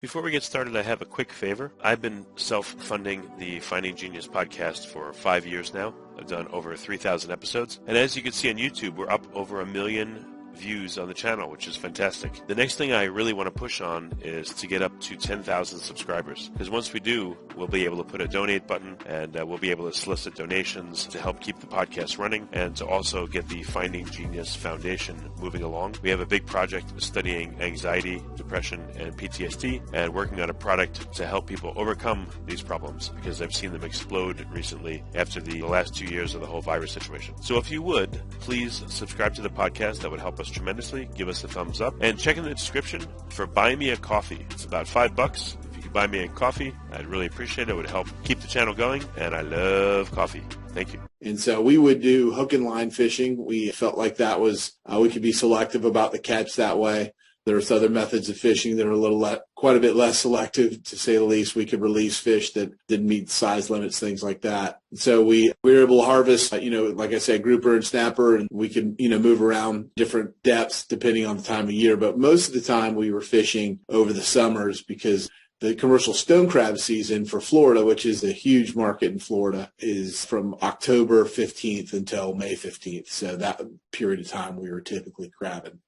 Before we get started, I have a quick favor. I've been self-funding the Finding Genius podcast for 5 years now. I've done over 3,000 episodes. And as you can see on YouTube, we're up over 1 million views on the channel, which is fantastic. The next thing I really want to push on is to get up to 10,000 subscribers. Because once we do, we'll be able to put a donate button and we'll be able to solicit donations to help keep the podcast running and to also get the Finding Genius Foundation moving along. We have a big project studying anxiety, depression, and PTSD and working on a product to help people overcome these problems because I've seen them explode recently after the last 2 years of the whole virus situation. So if you would, please subscribe to the podcast. That would help us tremendously. Give us a thumbs up and check in the description for Buy Me a Coffee. It's about $5. If you could buy me a coffee, I'd really appreciate it. It would help keep the channel going, and I love coffee. Thank you. And so we would do hook and line fishing. We felt like that was, we could be selective about the catch that way. There's other methods of fishing that are quite a bit less selective, to say the least. We could release fish that didn't meet size limits, things like that. So we were able to harvest, like I said, grouper and snapper, and we could, move around different depths depending on the time of year. But most of the time we were fishing over the summers because the commercial stone crab season for Florida, which is a huge market in Florida, is from October 15th until May 15th. So that period of time we were typically crabbing.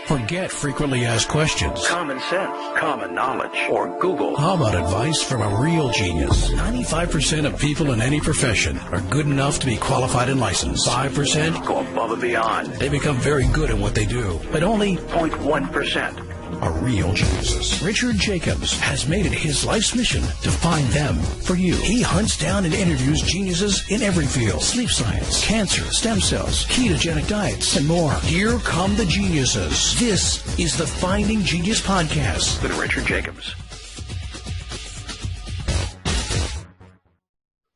Forget frequently asked questions, common sense, common knowledge, or Google. How about advice from a real genius? 95% of people in any profession are good enough to be qualified and licensed. 5% go above and beyond. They become very good at what they do, but only 0.1% are real geniuses. Richard Jacobs has made it his life's mission to find them for you. He hunts down and interviews geniuses in every field: sleep science, cancer, stem cells, ketogenic diets, and more. Here come the geniuses. This is the Finding Genius Podcast with Richard Jacobs.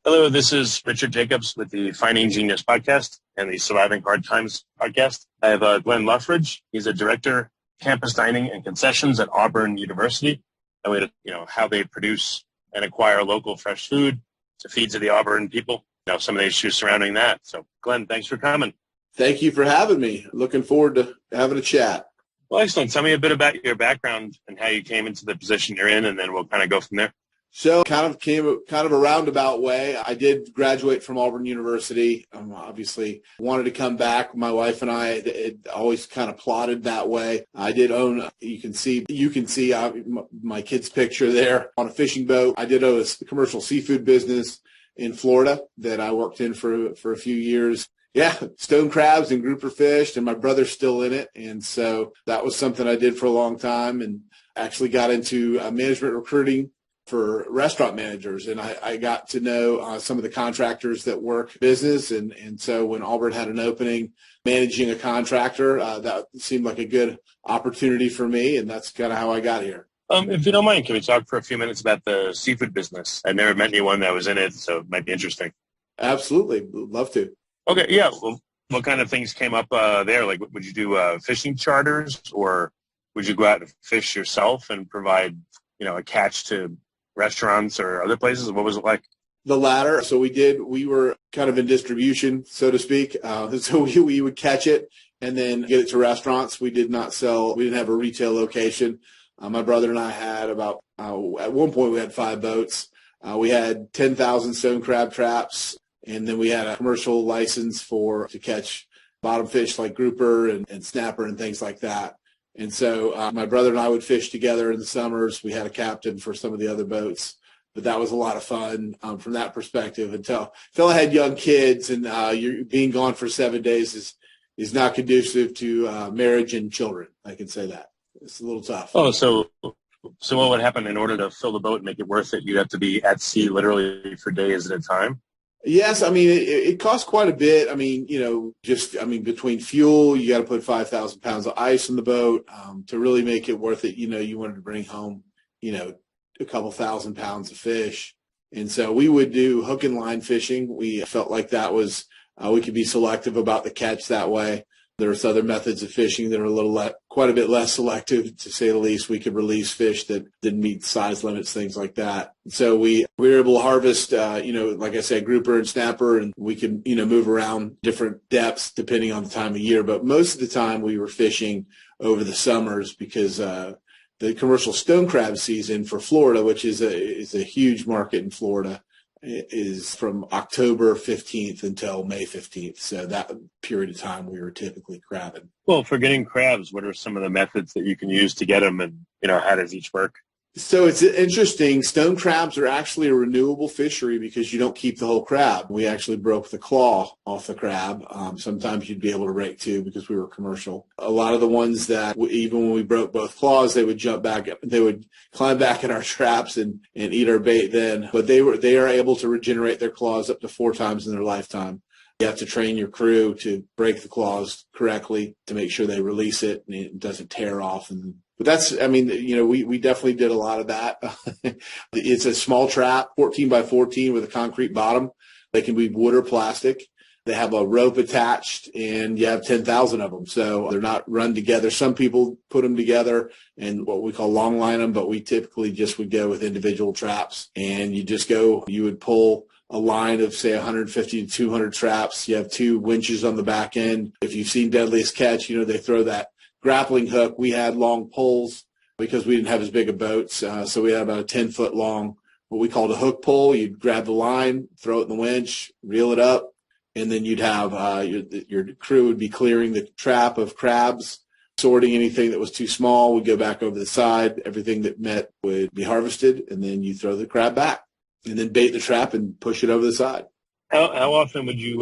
Hello, this is Richard Jacobs with the Finding Genius Podcast and the Surviving Hard Times Podcast. I have Glenn Loughridge. He's a director, campus dining and concessions at Auburn University, and we, how they produce and acquire local fresh food to feed to the Auburn people. Some of the issues surrounding that. So, Glenn, thanks for coming. Thank you for having me. Looking forward to having a chat. Well, excellent. Tell me a bit about your background and how you came into the position you're in, and then we'll kind of go from there. So kind of a roundabout way. I did graduate from Auburn University. Obviously wanted to come back. My wife and I had always kind of plotted that way. I did own, you can see my kid's picture there on a fishing boat. I did own a commercial seafood business in Florida that I worked in for a few years. Yeah, stone crabs and grouper fished, and my brother's still in it. And so that was something I did for a long time, and actually got into management recruiting for restaurant managers. And I got to know some of the contractors that work business. And so when Auburn had an opening managing a contractor, that seemed like a good opportunity for me. And that's kind of how I got here. If you don't mind, can we talk for a few minutes about the seafood business? I've never met anyone that was in it, so it might be interesting. Absolutely. Love to. Okay. Yeah. Well, what kind of things came up there? Like, would you do fishing charters, or would you go out and fish yourself and provide, a catch to restaurants or other places? What was it like? The latter. So we were kind of in distribution, so to speak. So we would catch it and then get it to restaurants. We didn't have a retail location. My brother and I had about, at one point we had 5 boats. We had 10,000 stone crab traps. And then we had a commercial license to catch bottom fish like grouper and snapper and things like that. And so my brother and I would fish together in the summers. We had a captain for some of the other boats, but that was a lot of fun from that perspective until I had young kids, and you're being gone for 7 days is not conducive to marriage and children. I can say that. It's a little tough. Oh, so what would happen in order to fill the boat and make it worth it? You'd have to be at sea literally for days at a time? Yes, I mean, it costs quite a bit. I mean, between fuel, you got to put 5,000 pounds of ice in the boat to really make it worth it. You wanted to bring home, a couple thousand pounds of fish. And so we would do hook and line fishing. We felt like that was, we could be selective about the catch that way. There's other methods of fishing that are quite a bit less selective, to say the least. We could release fish that didn't meet size limits, things like that. So we were able to harvest, like I said, grouper and snapper, and we could, move around different depths depending on the time of year. But most of the time we were fishing over the summers because the commercial stone crab season for Florida, which is a huge market in Florida, is from October 15th until May 15th. So that period of time we were typically crabbing. Well, for getting crabs, what are some of the methods that you can use to get them, and how does each work? So it's interesting. Stone crabs are actually a renewable fishery because you don't keep the whole crab. We actually broke the claw off the crab. Sometimes you'd be able to break two because we were commercial. A lot of the ones that even when we broke both claws, they would jump back. They would climb back in our traps and eat our bait then. But they are able to regenerate their claws up to 4 times in their lifetime. You have to train your crew to break the claws correctly to make sure they release it and it doesn't tear off. But we definitely did a lot of that. It's a small trap, 14 by 14 with a concrete bottom. They can be wood or plastic. They have a rope attached, and you have 10,000 of them. So they're not run together. Some people put them together and what we call long line them, but we typically just would go with individual traps. And you would pull a line of, say, 150 to 200 traps. You have 2 winches on the back end. If you've seen Deadliest Catch, they throw that grappling hook. We had long poles because we didn't have as big of boats. So we had about a 10-foot long, what we called a hook pole. You'd grab the line, throw it in the winch, reel it up, and then you'd have your crew would be clearing the trap of crabs, sorting anything that was too small. We'd go back over the side. Everything that met would be harvested, and then you throw the crab back and then bait the trap and push it over the side. How often would you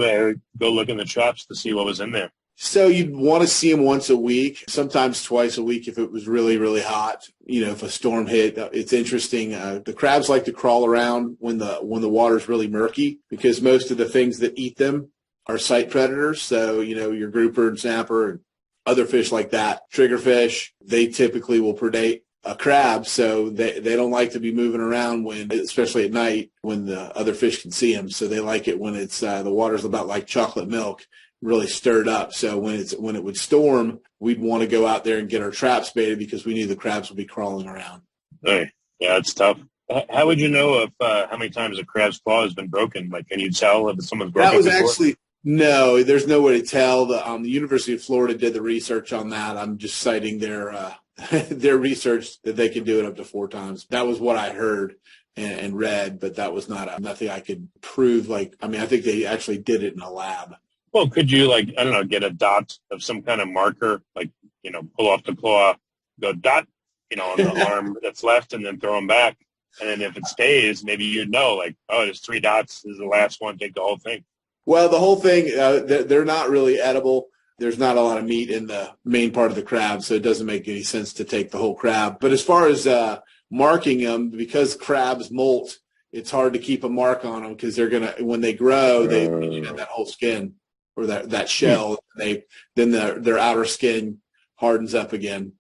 go look in the traps to see what was in there? So you'd want to see them once a week, sometimes twice a week if it was really, really hot. If a storm hit. It's interesting. The crabs like to crawl around when the water's really murky because most of the things that eat them are sight predators. So, your grouper and snapper and other fish like that, triggerfish, they typically will predate a crab. So they don't like to be moving around especially at night when the other fish can see them. So they like it when it's the water's about like chocolate milk, really stirred up. So when it would storm, we'd want to go out there and get our traps baited because we knew the crabs would be crawling around. Hey, yeah, it's tough. How would you know if how many times a crab's claw has been broken? Like, can you tell if someone's broken? That was before? actually no. There's no way to tell. The University of Florida did the research on that. I'm just citing their research that they could do it up to 4 times. That was what I heard and read, but that was nothing I could prove. I think they actually did it in a lab. Well, could you, get a dot of some kind of marker, pull off the claw, go dot, on the arm that's left, and then throw them back. And then if it stays, maybe you'd know, there's 3 dots. This is the last one. Take the whole thing. Well, the whole thing, they're not really edible. There's not a lot of meat in the main part of the crab, so it doesn't make any sense to take the whole crab. But as far as marking them, because crabs molt, it's hard to keep a mark on them because when they grow, they have that whole skin. Or that shell, then their outer skin hardens up again.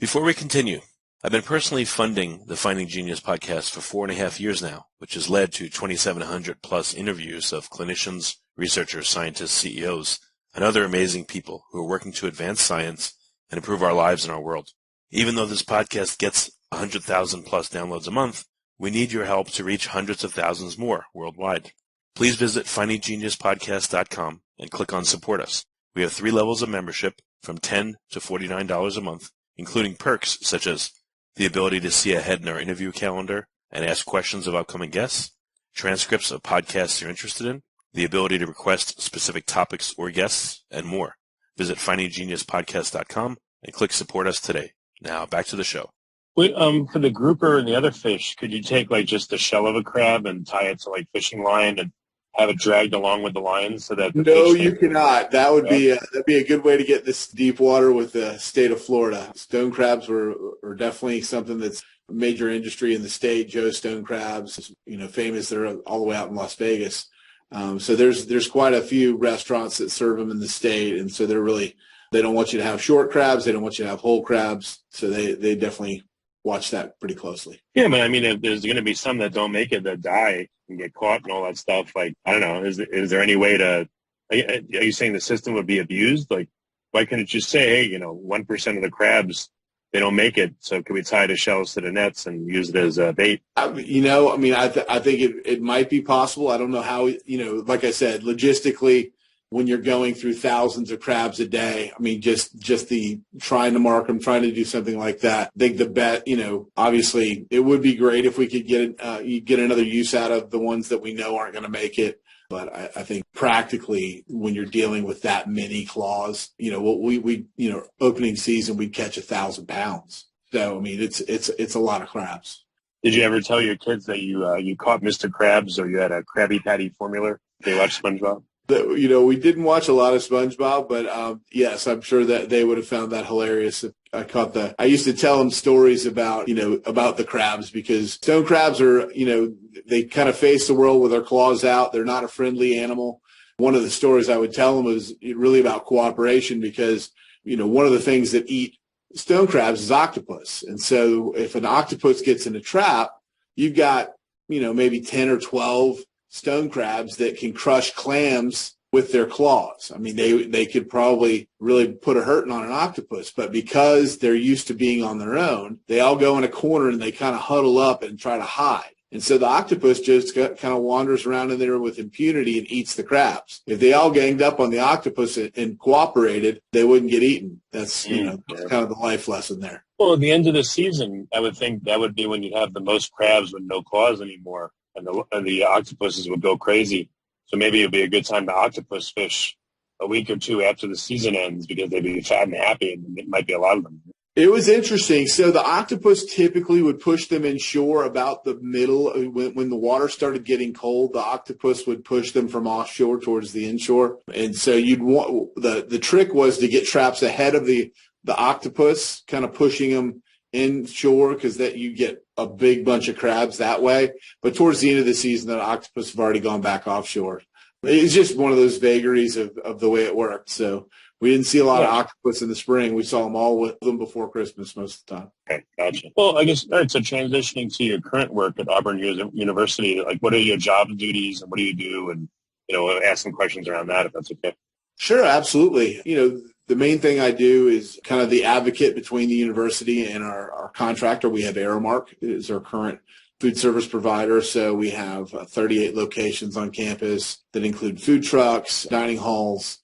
Before we continue, I've been personally funding the Finding Genius podcast for 4.5 years now, which has led to 2,700 plus interviews of clinicians, researchers, scientists, CEOs, and other amazing people who are working to advance science and improve our lives and our world. Even though this podcast gets 100,000 plus downloads a month, we need your help to reach hundreds of thousands more worldwide. Please visit findinggeniuspodcast.com and click on Support Us. We have 3 levels of membership from $10 to $49 a month, including perks such as the ability to see ahead in our interview calendar and ask questions of upcoming guests, transcripts of podcasts you're interested in, the ability to request specific topics or guests, and more. Visit findinggeniuspodcast.com and click Support Us today. Now, back to the show. Wait, for the grouper and the other fish, could you take just the shell of a crab and tie it to fishing line and have it dragged along with the line so that? No, you cannot. That would be a good way to get this deep water with the state of Florida. Stone crabs are definitely something that's a major industry in the state. Joe's stone crabs, famous. They're all the way out in Las Vegas. So there's quite a few restaurants that serve them in the state, and so they don't want you to have short crabs. They don't want you to have whole crabs. So they definitely watch that pretty closely. Yeah, but if there's going to be some that don't make it, that die and get caught and all that stuff, I don't know, is there any way to, are you saying the system would be abused? Why couldn't it just say, hey, 1% of the crabs, they don't make it, so can we tie the shells to the nets and use it as a bait? I think it might be possible. I don't know how, like I said, logistically, when you're going through thousands of crabs a day. I mean, just the trying to mark them, trying to do something like that. I think the bet, obviously it would be great if we could get another use out of the ones that we know aren't going to make it. But I think practically when you're dealing with that many claws, we opening season, we'd catch 1,000 pounds. So, I mean, it's a lot of crabs. Did you ever tell your kids that you caught Mr. Krabs or you had a Krabby Patty formula? They watched SpongeBob? We didn't watch a lot of SpongeBob, but yes, I'm sure that they would have found that hilarious. If I used to tell them stories about the crabs, because stone crabs are, they kind of face the world with their claws out. They're not a friendly animal. One of the stories I would tell them was really about cooperation, because, one of the things that eat stone crabs is octopus. And so if an octopus gets in a trap, you've got, maybe 10 or 12 stone crabs that can crush clams with their claws. I mean, they could probably really put a hurting on an octopus, but because they're used to being on their own, they all go in a corner and they kind of huddle up and try to hide. And so the octopus just kind of wanders around in there with impunity and eats the crabs. If they all ganged up on the octopus and cooperated, they wouldn't get eaten. That's, that's kind of the life lesson there. Well, at the end of the season, I would think that would be when you'd have the most crabs with no claws anymore. And the octopuses would go crazy. So maybe it would be a good time to octopus fish a week or two after the season ends, because they'd be fat and happy, and it might be a lot of them. It was interesting. So the octopus typically would push them inshore about the middle. When the water started getting cold, the octopus would push them from offshore towards the inshore. And so you'd want the trick was to get traps ahead of the octopus, kind of pushing them inshore, because that you get a big bunch of crabs that way. But towards the end of the season, the octopus have already gone back offshore. It's just one of those vagaries of the way it worked. So we didn't see a lot of octopus in the spring. We saw them all with them before Christmas most of the time. Okay, gotcha. Well, I guess, all right, so transitioning to your current work at Auburn University, like what are your job duties and what do you do? And, ask some questions around that if that's okay. Sure, absolutely. The main thing I do is kind of the advocate between the university and our contractor. We have Aramark is our current food service provider. So we have 38 locations on campus that include food trucks, dining halls,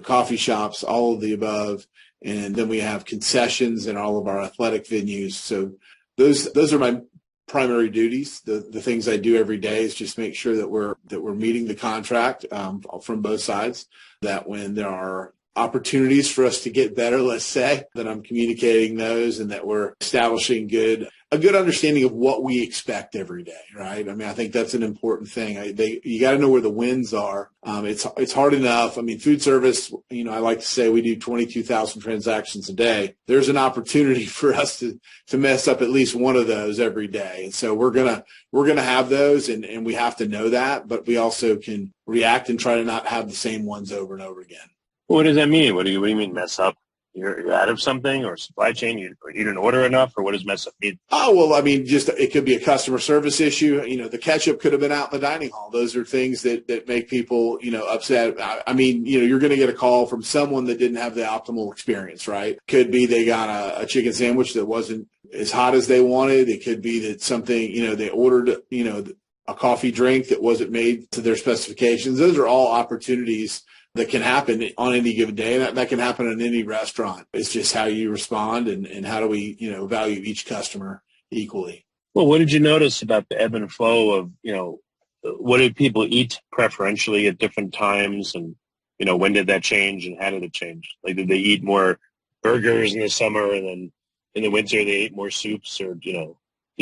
coffee shops, all of the above. And then we have concessions in all of our athletic venues. So those are my primary duties. The things I do every day is just make sure that we're meeting the contract from both sides, that when there are opportunities for us to get better, let's say, that I'm communicating those, and that we're establishing a good understanding of what we expect every day, right? I mean, I think that's an important thing. You got to know where the wins are. It's hard enough. I mean, food service, I like to say we do 22,000 transactions a day. There's an opportunity for us to mess up at least one of those every day. And so we're going to have those, and we have to know that, but we also can react and try to not have the same ones over and over again. What does that mean? What do you mean mess up? You're out of something, or supply chain, you didn't order enough, or what does mess up mean? Oh, well, I mean, just it could be a customer service issue. The ketchup could have been out in the dining hall. Those are things that make people, upset. I mean, you're going to get a call from someone that didn't have the optimal experience, right? Could be they got a chicken sandwich that wasn't as hot as they wanted. It could be that something, they ordered, a coffee drink that wasn't made to their specifications. Those are all opportunities that can happen on any given day. That can happen in any restaurant. It's just how you respond and how do we, value each customer equally. Well, what did you notice about the ebb and flow of, what did people eat preferentially at different times? And, when did that change and how did it change? Like, did they eat more burgers in the summer and then in the winter they ate more soups, or, did you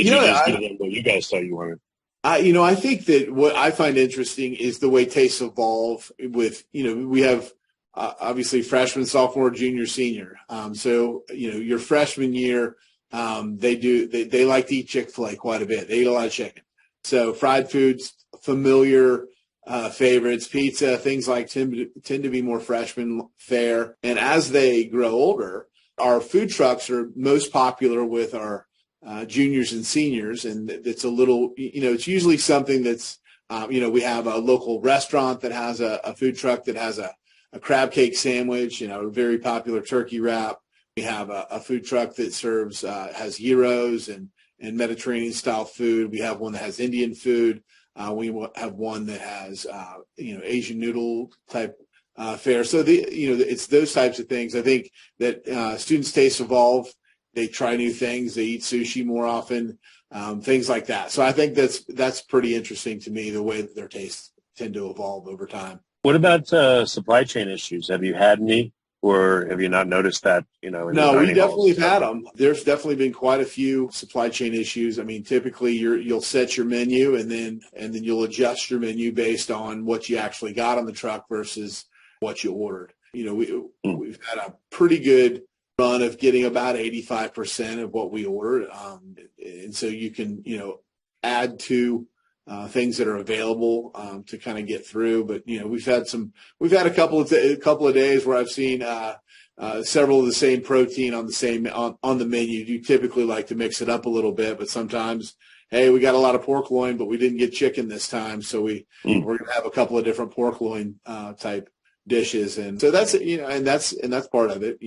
just give them what you guys thought you wanted? I think that what I find interesting is the way tastes evolve with, we have obviously freshman, sophomore, junior, senior. So, your freshman year, they like to eat Chick-fil-A quite a bit. They eat a lot of chicken. So fried foods, familiar favorites, pizza, things like tend to be more freshman fare. And as they grow older, our food trucks are most popular with our juniors and seniors, and it's a little, it's usually something that's, we have a local restaurant that has a food truck that has a crab cake sandwich, a very popular turkey wrap. We have a food truck that serves, has gyros and Mediterranean style food. We have one that has Indian food. We have one that has, Asian noodle type fare. So it's those types of things. I think that students' tastes evolve. They try new things. They eat sushi more often, things like that. So I think that's pretty interesting to me, the way that their tastes tend to evolve over time. What about supply chain issues? Have you had any, or have you not noticed that? No, we definitely have had them. There's definitely been quite a few supply chain issues. I mean, typically you'll set your menu and then you'll adjust your menu based on what you actually got on the truck versus what you ordered. We've had a pretty good run of getting about 85% of what we ordered. And so you can, add to things that are available to kind of get through. But, we've had a couple of days where I've seen several of the same protein on the menu. You typically like to mix it up a little bit, but sometimes, hey, we got a lot of pork loin, but we didn't get chicken this time. So we're going to have a couple of different pork loin type dishes. And so that's, and that's part of it.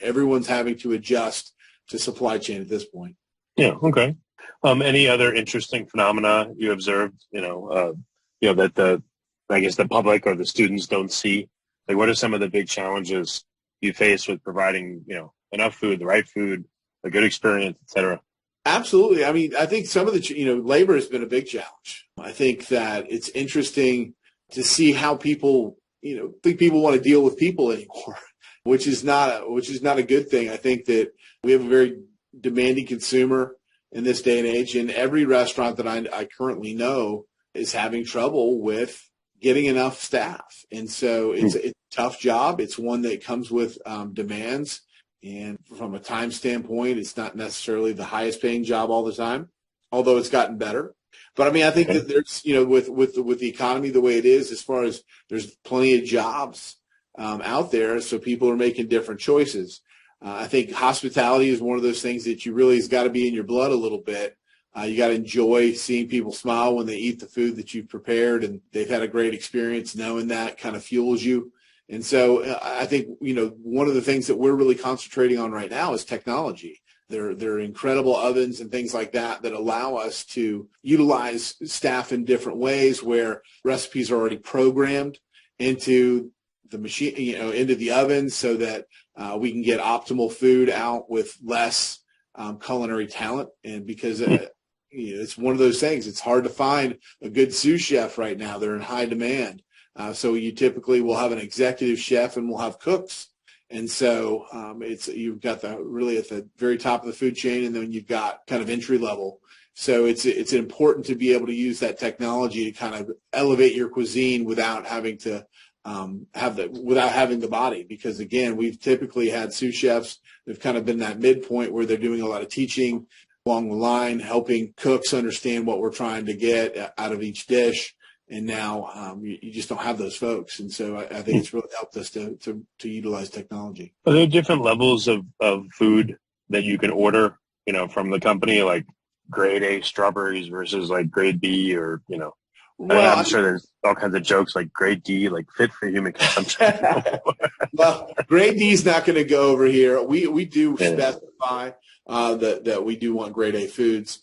Everyone's having to adjust to supply chain at this point. Yeah. Okay. Any other interesting phenomena you observed, that the public or the students don't see? Like, what are some of the big challenges you face with providing, enough food, the right food, a good experience, et cetera? Absolutely. I mean, I think some of the, labor has been a big challenge. I think that it's interesting to see how people, think people want to deal with people anymore, which is not a good thing. I think that we have a very demanding consumer in this day and age, and every restaurant that I currently know is having trouble with getting enough staff. And so it's a tough job. It's one that comes with demands. And from a time standpoint, it's not necessarily the highest paying job all the time, although it's gotten better. But I mean, I think that there's, with the economy the way it is, as far as there's plenty of jobs out there, so people are making different choices. I think hospitality is one of those things that you really has got to be in your blood a little bit. You got to enjoy seeing people smile when they eat the food that you've prepared, and they've had a great experience. Knowing that kind of fuels you. And so I think, one of the things that we're really concentrating on right now is technology. There are incredible ovens and things like that allow us to utilize staff in different ways, where recipes are already programmed into the machine, into the oven, so that we can get optimal food out with less culinary talent. And because it's one of those things, it's hard to find a good sous chef right now. They're in high demand. So you typically will have an executive chef and we'll have cooks. And so you've got really at the very top of the food chain, and then you've got kind of entry level. So it's important to be able to use that technology to kind of elevate your cuisine without having to without having the body. Because again, we've typically had sous chefs that've kind of been that midpoint where they're doing a lot of teaching along the line, helping cooks understand what we're trying to get out of each dish. And now you just don't have those folks. And so I think it's really helped us to utilize technology. Are there different levels of food that you can order, from the company, like grade A strawberries versus like grade B, or, Well, I'm sure there's all kinds of jokes like grade D, like fit for human consumption. Well, grade D is not going to go over here. We do specify that we do want grade A foods.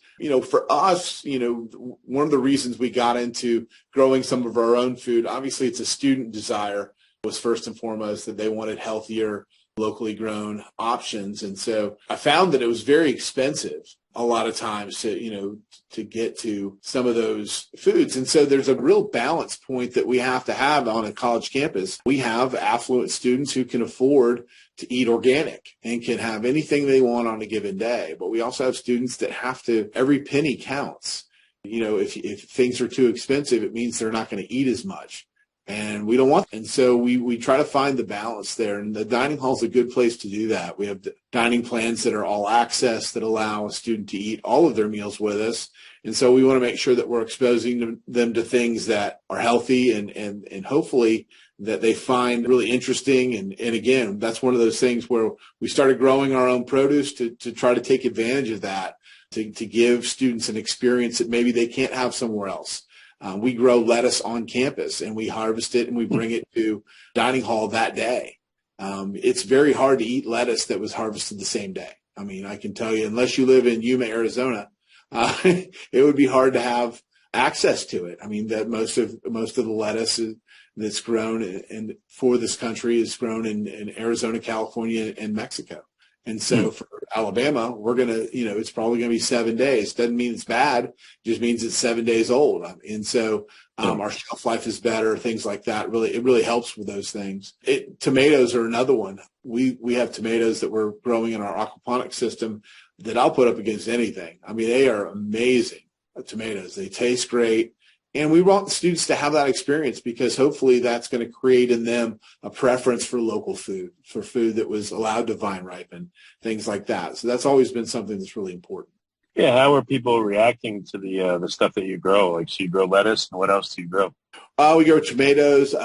For us, one of the reasons we got into growing some of our own food, obviously it's a student desire, was first and foremost that they wanted healthier, locally grown options. And so I found that it was very expensive a lot of times to get to some of those foods. And so there's a real balance point that we have to have on a college campus. We have affluent students who can afford to eat organic and can have anything they want on a given day. But we also have students that have to, every penny counts. If things are too expensive, it means they're not going to eat as much. And we don't want, and so we try to find the balance there. And the dining hall is a good place to do that. We have dining plans that are all access that allow a student to eat all of their meals with us. And so we want to make sure that we're exposing them to things that are healthy and hopefully that they find really interesting. And again, that's one of those things where we started growing our own produce to try to take advantage of that, to give students an experience that maybe they can't have somewhere else. We grow lettuce on campus and we harvest it and we bring it to dining hall that day. It's very hard to eat lettuce that was harvested the same day. I mean, I can tell you, unless you live in Yuma, Arizona, it would be hard to have access to it. I mean, that most of the lettuce that's grown and for this country is grown in Arizona, California, and Mexico. And so for Alabama, we're going to, it's probably going to be 7 days. Doesn't mean it's bad. It just means it's 7 days old. And so our shelf life is better, things like that. It really helps with those things. Tomatoes are another one. We have tomatoes that we're growing in our aquaponics system that I'll put up against anything. I mean, they are amazing tomatoes. They taste great. And we want the students to have that experience because hopefully that's going to create in them a preference for local food, for food that was allowed to vine ripen, things like that. So that's always been something that's really important. Yeah, how are people reacting to the stuff that you grow? Like, so you grow lettuce, and what else do you grow? We grow tomatoes,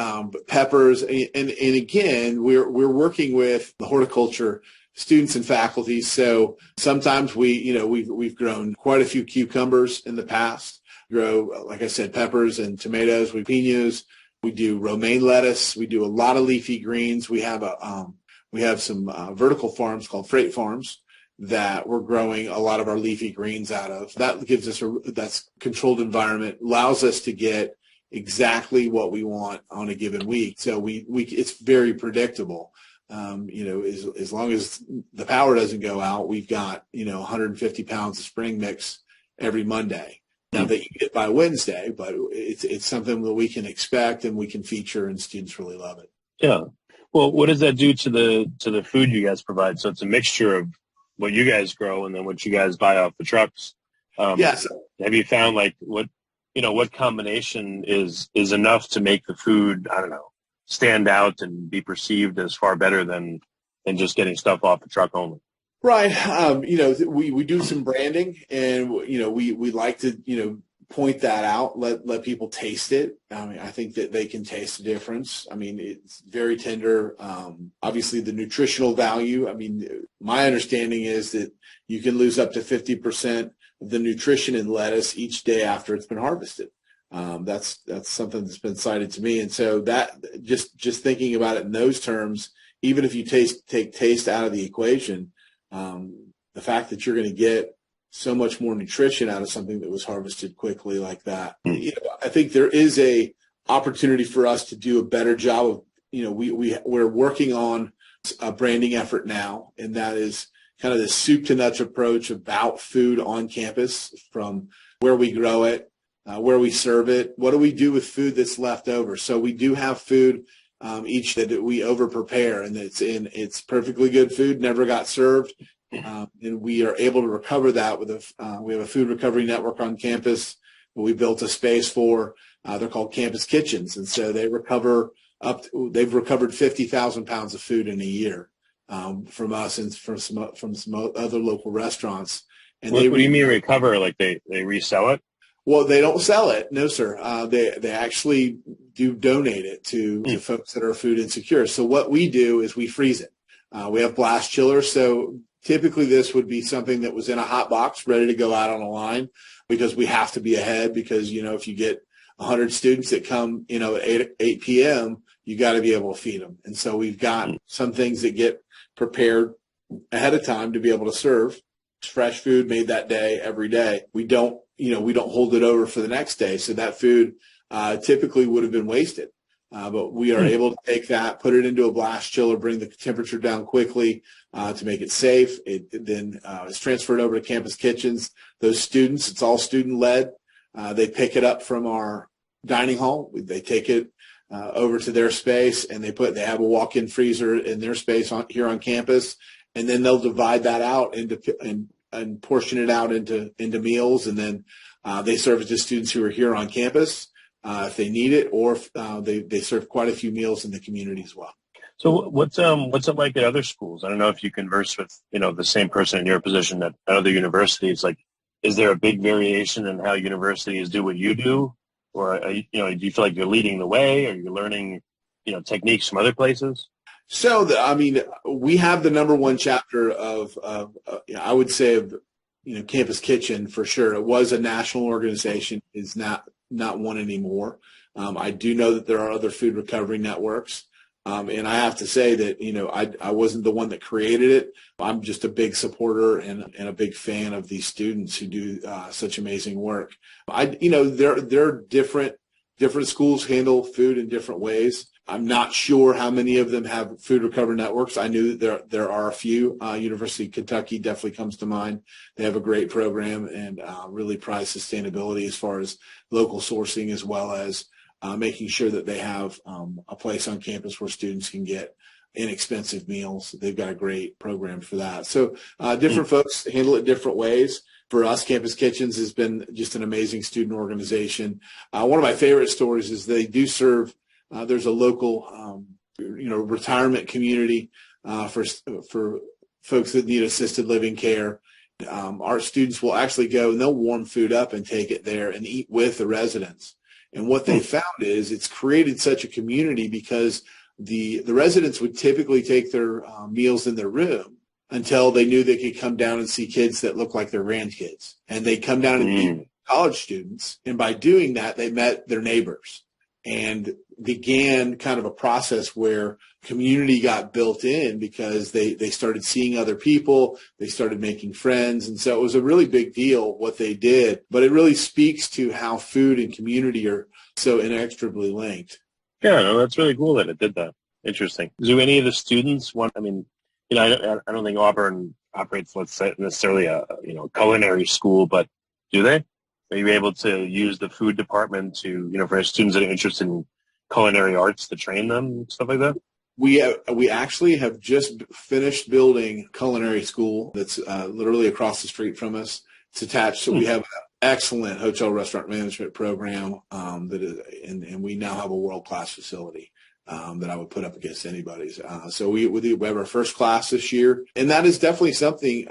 peppers, and again, we're working with the horticulture students and faculty. So sometimes we've grown quite a few cucumbers in the past. Grow, like I said, peppers and tomatoes. We pinos. We do romaine lettuce. We do a lot of leafy greens. We have some vertical farms called freight farms that we're growing a lot of our leafy greens out of. That gives us that's controlled environment, allows us to get exactly what we want on a given week. So it's very predictable. As long as the power doesn't go out, we've got 150 pounds of spring mix every Monday. Now that you get by Wednesday, but it's something that we can expect and we can feature, and students really love it. Yeah. Well, what does that do to the food you guys provide? So it's a mixture of what you guys grow and then what you guys buy off the trucks. Yes. Have you found what combination is enough to make the food, I don't know, stand out and be perceived as far better than just getting stuff off the truck only? Right. We do some branding, and we like to point that out, let people taste it. I mean, I think that they can taste the difference. I mean, it's very tender. Obviously, the nutritional value. I mean, my understanding is that you can lose up to 50% of the nutrition in lettuce each day after it's been harvested. That's something that's been cited to me, and so that just thinking about it in those terms, even if you take taste out of the equation. The fact that you're going to get so much more nutrition out of something that was harvested quickly like that. I think there is a opportunity for us to do a better job of, we're working on a branding effort now, and that is kind of the soup to nuts approach about food on campus, from where we grow it, where we serve it, what do we do with food that's left over. So we do have food each that we over prepare, and it's perfectly good food, never got served. And we are able to recover that with we have a food recovery network on campus that we built a space for. They're called campus kitchens. And so they've recovered 50,000 pounds of food in a year, from us and from some other local restaurants. And what do you mean recover? Like they resell it? Well, they don't sell it. No, sir. They actually do donate it to folks that are food insecure. So what we do is we freeze it. We have blast chillers. So typically this would be something that was in a hot box ready to go out on a line, because we have to be ahead, because, if you get 100 students that come, at 8 p.m., you got to be able to feed them. And so we've got some things that get prepared ahead of time to be able to serve fresh food made that day, every day. We don't hold it over for the next day. So that food typically would have been wasted. But we are able to take that, put it into a blast chiller, bring the temperature down quickly to make it safe. It then is transferred over to campus kitchens. Those students, it's all student-led. They pick it up from our dining hall. They take it over to their space, and they have a walk-in freezer in their space here on campus, and then they'll divide that out and portion it out into meals, and then they serve it to students who are here on campus if they need it, or they serve quite a few meals in the community as well. So what's it like at other schools? I don't know if you converse with the same person in your position at other universities. Like, is there a big variation in how universities do what you do, or do you feel like you're leading the way, or you're learning techniques from other places? So we have the number one chapter of I would say of Campus Kitchen for sure. It was a national organization. It's not one anymore. I do know that there are other food recovery networks. And I have to say that, I wasn't the one that created it. I'm just a big supporter and a big fan of these students who do such amazing work. There are different different schools handle food in different ways. I'm not sure how many of them have food recovery networks. I knew there are a few. University of Kentucky definitely comes to mind. They have a great program and really prize sustainability as far as local sourcing, as well as making sure that they have a place on campus where students can get inexpensive meals. They've got a great program for that. So different folks handle it different ways. For us, Campus Kitchens has been just an amazing student organization. One of my favorite stories is they do serve. There's a local, retirement community for folks that need assisted living care. Our students will actually go and they'll warm food up and take it there and eat with the residents. And what they found is it's created such a community because the residents would typically take their meals in their room until they knew they could come down and see kids that look like their grandkids. And they come down and meet with college students. And by doing that, they met their neighbors and began kind of a process where community got built in because they started seeing other people. They started making friends. And so it was a really big deal what they did. But it really speaks to how food and community are so inextricably linked. Yeah, no, that's really cool that it did that. Interesting. Do any of the students want, I don't think Auburn operates, let's say, necessarily a culinary school, but do they? Are you able to use the food department to, for students that are interested in culinary arts to train them, stuff like that? We actually have just finished building culinary school that's literally across the street from us. It's attached, so we have an excellent hotel restaurant management program and we now have a world-class facility that I would put up against anybody's. So we have our first class this year, and that is definitely something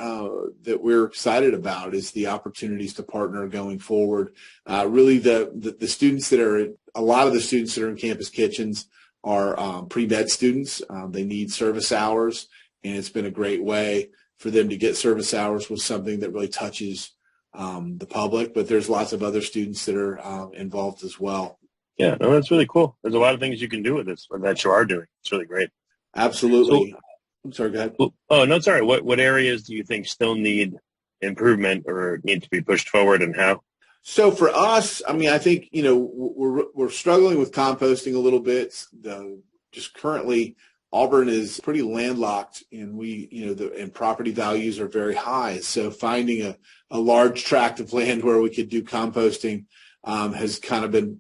that we're excited about is the opportunities to partner going forward. Really, the students that are a lot of the students that are in Campus Kitchens are pre-med students. They need service hours, and it's been a great way for them to get service hours with something that really touches the public. But there's lots of other students that are involved as well. Yeah, no, that's really cool. There's a lot of things you can do with this that you are doing. It's really great. Absolutely. So, I'm sorry, go ahead. Oh, no, sorry. What areas do you think still need improvement or need to be pushed forward, and how? So for us, I think, we're struggling with composting a little bit. Just currently, Auburn is pretty landlocked, and and property values are very high. So finding a large tract of land where we could do composting has kind of been,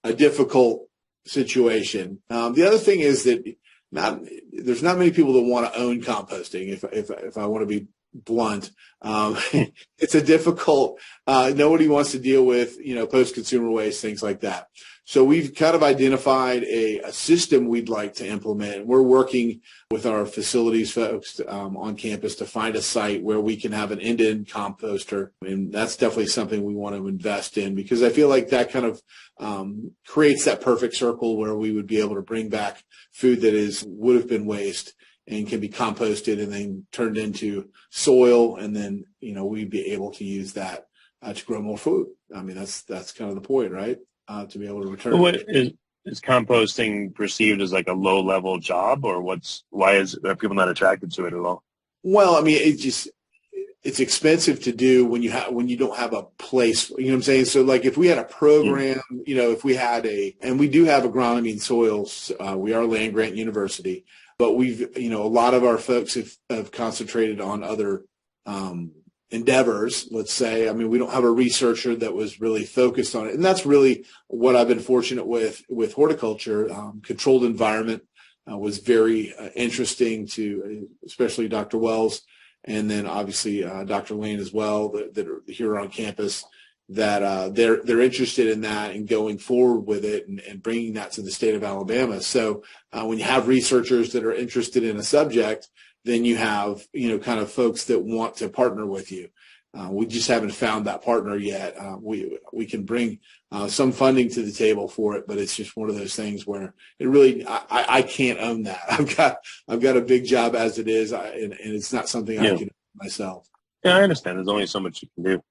a difficult situation. The other thing is that there's not many people that want to own composting. If I want to be blunt, it's a difficult. Nobody wants to deal with post-consumer waste, things like that. So we've kind of identified a system we'd like to implement. We're working with our facilities folks on campus to find a site where we can have an end-to-end composter, and that's definitely something we want to invest in because I feel like that kind of creates that perfect circle where we would be able to bring back food that would have been waste and can be composted and then turned into soil, and then we'd be able to use that to grow more food. That's kind of the point, right? To be able to return. What is composting perceived as like a low-level job, or are people not attracted to it at all? Well, it's expensive to do when you don't have a place. You know what I'm saying? So like if we had a program, if we had and we do have agronomy and soils, we are a land-grant university, but we've, a lot of our folks have concentrated on other endeavors, let's say. We don't have a researcher that was really focused on it. And that's really what I've been fortunate with horticulture. Controlled environment was very interesting to, especially Dr. Wells, and then obviously Dr. Lane as well, that are here on campus, that they're interested in that and going forward with it and bringing that to the state of Alabama. So when you have researchers that are interested in a subject, then you have, kind of folks that want to partner with you. We just haven't found that partner yet. We can bring some funding to the table for it, but it's just one of those things where it really, I can't own that. I've got a big job as it is, and it's not something I can do myself. Yeah, I understand. There's only so much you can do.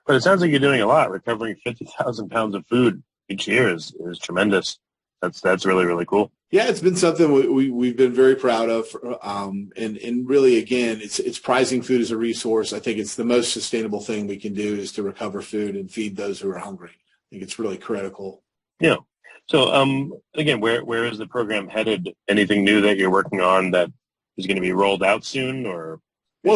But it sounds like you're doing a lot. Recovering 50,000 pounds of food each year is tremendous. That's really, really cool. Yeah, it's been something we've been very proud of. And really, again, it's prizing food as a resource. I think it's the most sustainable thing we can do is to recover food and feed those who are hungry. think it's really critical. Yeah. So, again, where is the program headed? Anything new that you're working on that is going to be rolled out soon, or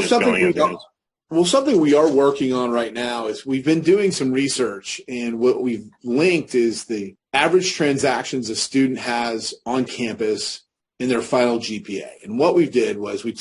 something we are working on right now is we've been doing some research, and what we've linked is the average transactions a student has on campus in their final GPA. And what we did was we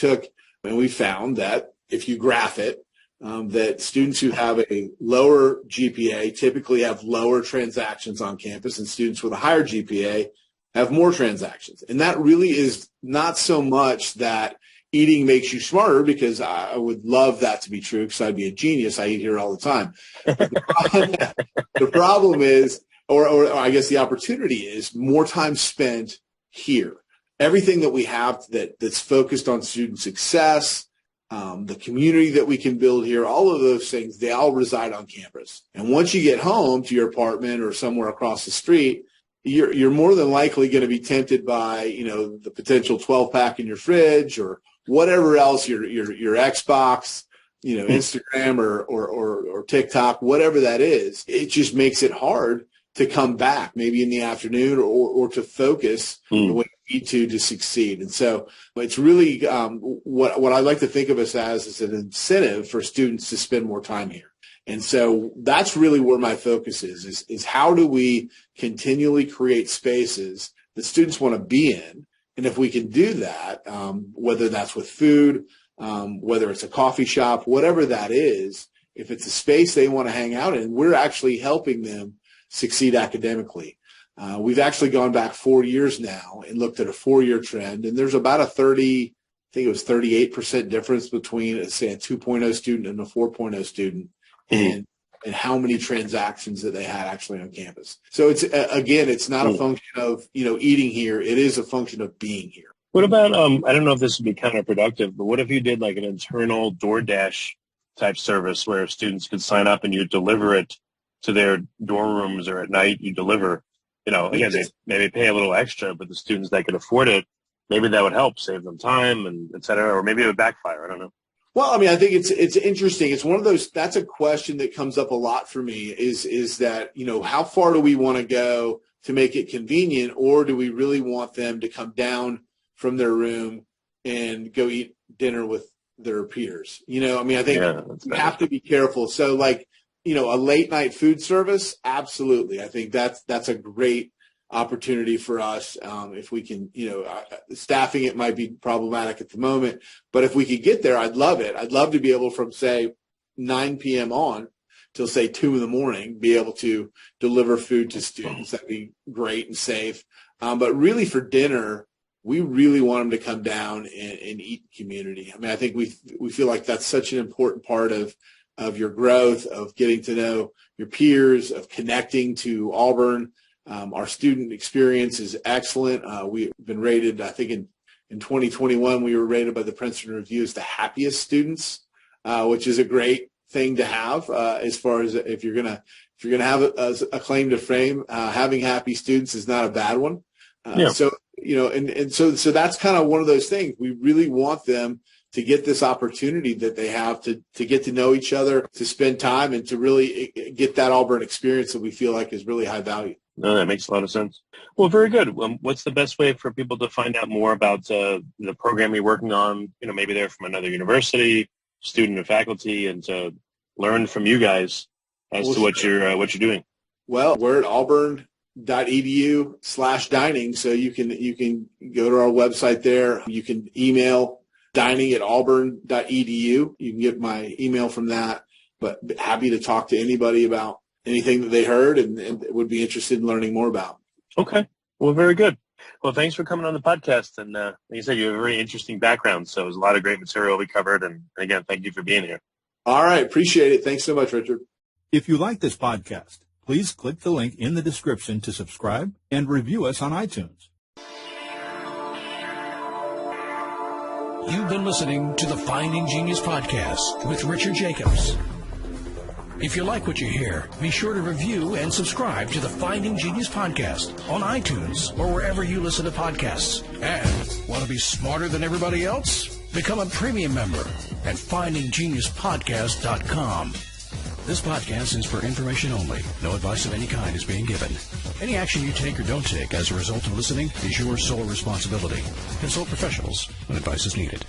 found that if you graph it, that students who have a lower GPA typically have lower transactions on campus, and students with a higher GPA have more transactions. And that really is not so much that eating makes you smarter, because I would love that to be true, because I'd be a genius. I eat here all the time. The problem is, or I guess the opportunity is, more time spent here. Everything that we have that's focused on student success, the community that we can build here, all of those things, they all reside on campus. And once you get home to your apartment or somewhere across the street, you're more than likely going to be tempted by, the potential 12-pack in your fridge or whatever else, your Xbox, Instagram or TikTok, whatever that is. It just makes it hard to come back maybe in the afternoon or to focus the way you need to succeed. And so it's really what I like to think of us as is an incentive for students to spend more time here. And so that's really where my focus is how do we continually create spaces that students want to be in? And if we can do that, whether that's with food, whether it's a coffee shop, whatever that is, if it's a space they want to hang out in, we're actually helping them succeed academically. We've actually gone back 4 years now and looked at a 4-year trend, and there's about a 38% difference between, say, a 2.0 student and a 4.0 student, and how many transactions that they had actually on campus. So it's it's not a function of eating here. It is a function of being here. What about I don't know if this would be counterproductive, but what if you did like an internal DoorDash type service where students could sign up and you deliver it to their dorm rooms, or at night you deliver? Again, they maybe pay a little extra, but the students that could afford it, maybe that would help save them time and et cetera, or maybe it would backfire. I don't know. Well, I mean, I think it's interesting. It's one of those, that's a question that comes up a lot for me is that, how far do we want to go to make it convenient, or do we really want them to come down from their room and go eat dinner with their peers? I think we have to be careful. So a late night food service, absolutely. I think that's a great opportunity for us. If we can, staffing it might be problematic at the moment, but if we could get there, I'd love it. I'd love to be able from say 9 p.m. on till say 2 a.m, be able to deliver food to students. That'd be great and safe. But really for dinner, we really want them to come down and eat in community. I mean, I think we feel like that's such an important part of your growth, of getting to know your peers, of connecting to Auburn. Our student experience is excellent. We've been rated, I think in 2021, we were rated by the Princeton Review as the happiest students, which is a great thing to have as far as if you're gonna have a claim to fame. Having happy students is not a bad one. So so that's kind of one of those things. We really want them to get this opportunity that they have to get to know each other, to spend time, and to really get that Auburn experience that we feel like is really high value. No, that makes a lot of sense. Well, very good. What's the best way for people to find out more about the program you're working on? Maybe they're from another university, student or faculty, and to learn from you guys as to what you're doing. Well, we're at auburn.edu/dining, so you can go to our website there. You can email dining@auburn.edu. You can get my email from that. But happy to talk to anybody about anything that they heard and would be interested in learning more about. Okay. Well, very good. Well, thanks for coming on the podcast. And like you said, you have a very interesting background. So there's a lot of great material we covered. And again, thank you for being here. All right. Appreciate it. Thanks so much, Richard. If you like this podcast, please click the link in the description to subscribe and review us on iTunes. You've been listening to the Finding Genius podcast with Richard Jacobs. If you like what you hear, be sure to review and subscribe to the Finding Genius podcast on iTunes or wherever you listen to podcasts. And want to be smarter than everybody else? Become a premium member at findinggeniuspodcast.com. This podcast is for information only. No advice of any kind is being given. Any action you take or don't take as a result of listening is your sole responsibility. Consult professionals when advice is needed.